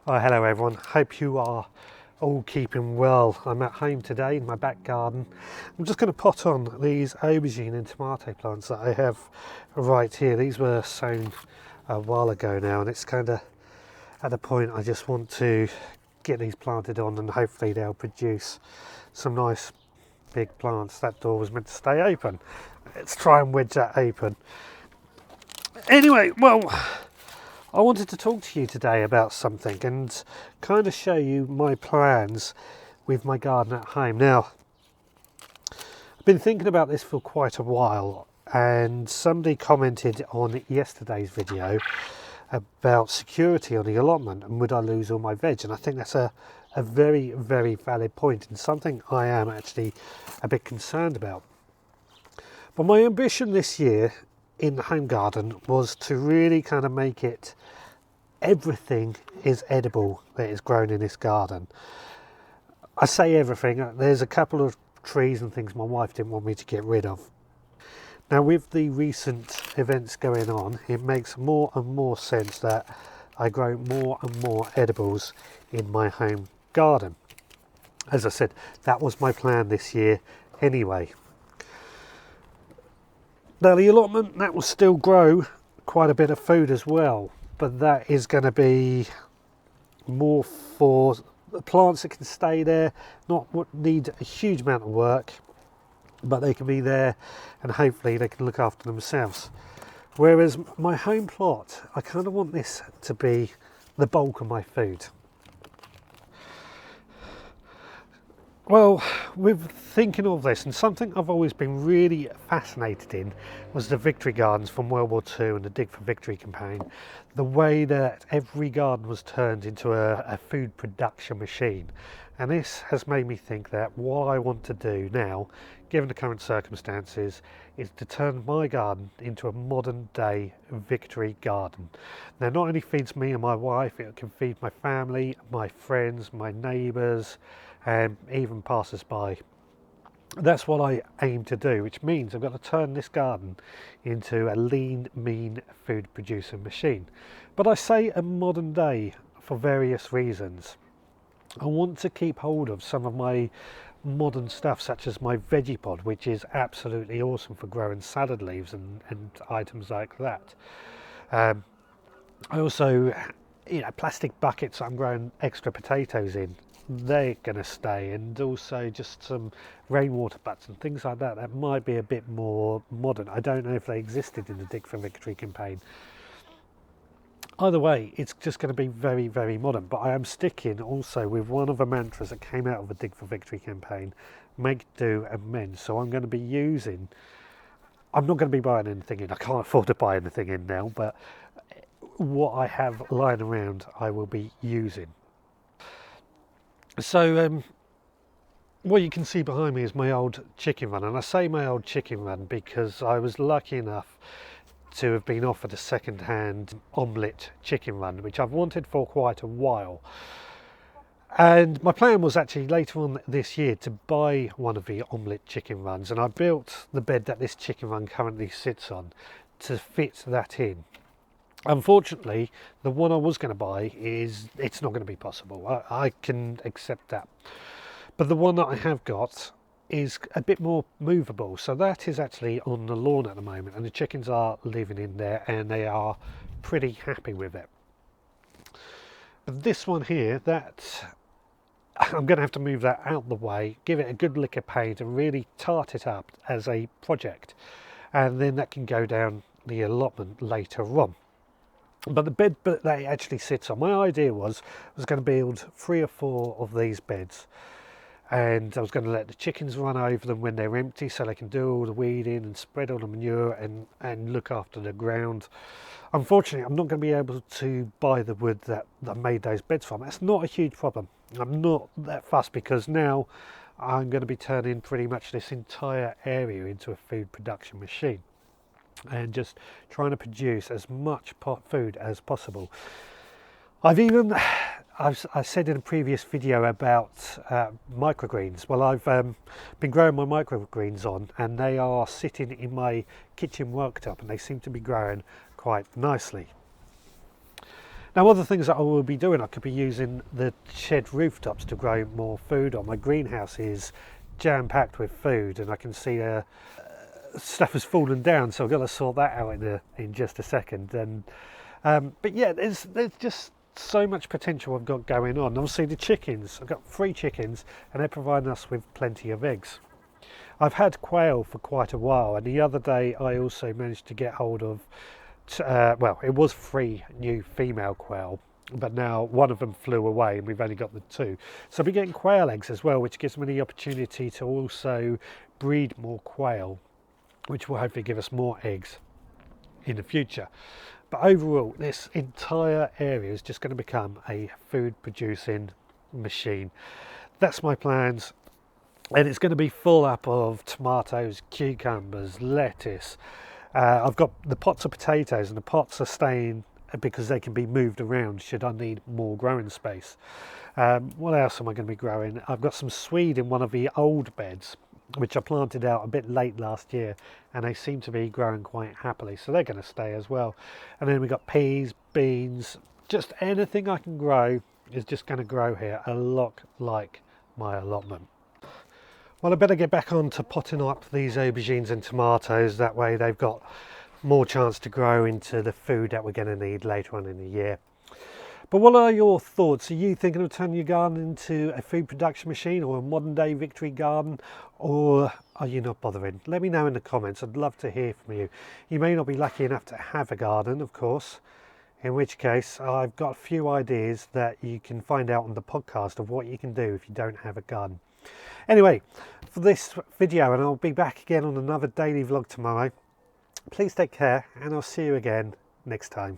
Oh, hello everyone, hope you are all keeping well. I'm at home today in my back garden. I'm just going to pot on these aubergine and tomato plants that I have right here. These were sown a while ago now, and it's kind of at the point I just want to get these planted on, and hopefully they'll produce some nice big plants. That door was meant to stay open. Let's try and wedge that open. Anyway, well, I wanted to talk to you today about something and kind of show you my plans with my garden at home. Now, I've been thinking about this for quite a while, and somebody commented on yesterday's video about security on the allotment and would I lose all my veg, and I think that's a very, very valid point and something I am actually a bit concerned about. But my ambition this year in the home garden was to really kind of make it everything is edible that is grown in this garden. I say everything, there's a couple of trees and things my wife didn't want me to get rid of. Now, with the recent events going on, it makes more and more sense that I grow more and more edibles in my home garden. As I said, that was my plan this year anyway. Now, the allotment, that will still grow quite a bit of food as well, but that is going to be more for the plants that can stay there, not what need a huge amount of work, but they can be there and hopefully they can look after themselves. Whereas my home plot, I kind of want this to be the bulk of my food. Well, with thinking of this, and something I've always been really fascinated in was the victory gardens from World War II and the Dig for Victory campaign. The way that every garden was turned into a food production machine. And this has made me think that what I want to do now, given the current circumstances, is to turn my garden into a modern day victory garden. Now, not only feeds me and my wife, it can feed my family, my friends, my neighbours, and even passers-by. That's what I aim to do, which means I've got to turn this garden into a lean, mean food producing machine. But I say a modern day for various reasons. I want to keep hold of some of my modern stuff, such as my veggie pod, which is absolutely awesome for growing salad leaves and items like that. I also, plastic buckets I'm growing extra potatoes in, they're going to stay, and also just some rainwater butts and things like that that might be a bit more modern. I don't know if they existed in the Dig for Victory campaign. Either way, it's just going to be very, very modern, but I am sticking also with one of the mantras that came out of the Dig for Victory campaign: make, do and mend. So I'm not going to be buying anything in. I can't afford to buy anything in now, but what I have lying around I will be using. So what you can see behind me is my old chicken run, and I say my old chicken run because I was lucky enough to have been offered a second-hand omelette chicken run, which I've wanted for quite a while. And my plan was actually later on this year to buy one of the omelette chicken runs, and I built the bed that this chicken run currently sits on to fit that in. Unfortunately, the one I was going to buy it's not going to be possible. I can accept that. But the one that I have got is a bit more movable. So that is actually on the lawn at the moment, and the chickens are living in there and they are pretty happy with it. But this one here, that I'm going to have to move that out the way, give it a good lick of paint and really tart it up as a project. And then that can go down the allotment later on. But the bed that it actually sits on, my idea was going to build 3 or 4 of these beds, and I was going to let the chickens run over them when they're empty so they can do all the weeding and spread all the manure and look after the ground. Unfortunately, I'm not going to be able to buy the wood that I made those beds from. That's not a huge problem. I'm not that fussed because now I'm going to be turning pretty much this entire area into a food production machine and just trying to produce as much food as possible. I said in a previous video about microgreens. Well, I've been growing my microgreens on, and they are sitting in my kitchen worktop, and they seem to be growing quite nicely. Now, other things that I will be doing, I could be using the shed rooftops to grow more food on. My greenhouse is jam-packed with food, and I can see stuff has fallen down, so I've got to sort that out in just a second. And but yeah, there's just so much potential I've got going on. Obviously the chickens, I've got 3 chickens and they're providing us with plenty of eggs. I've had quail for quite a while, and the other day I also managed to get hold of well, it was 3 new female quail, but now one of them flew away and we've only got the 2. So I'll be getting quail eggs as well, which gives me the opportunity to also breed more quail, which will hopefully give us more eggs in the future. But overall, this entire area is just going to become a food producing machine. That's my plans, and it's going to be full up of tomatoes, cucumbers, lettuce. I've got the pots of potatoes, and the pots are staying because they can be moved around should I need more growing space. What else am I going to be growing? I've got some swede in one of the old beds, which I planted out a bit late last year, and they seem to be growing quite happily, so they're going to stay as well. And then we've got peas, beans, just anything I can grow is just going to grow here, a lot like my allotment. Well, I better get back on to potting up these aubergines and tomatoes, that way they've got more chance to grow into the food that we're going to need later on in the year. But what are your thoughts? Are you thinking of turning your garden into a food production machine or a modern day victory garden, or are you not bothering? Let me know in the comments. I'd love to hear from you. You may not be lucky enough to have a garden, of course, in which case I've got a few ideas that you can find out on the podcast of what you can do if you don't have a garden. Anyway, for this video, and I'll be back again on another daily vlog tomorrow, please take care, and I'll see you again next time.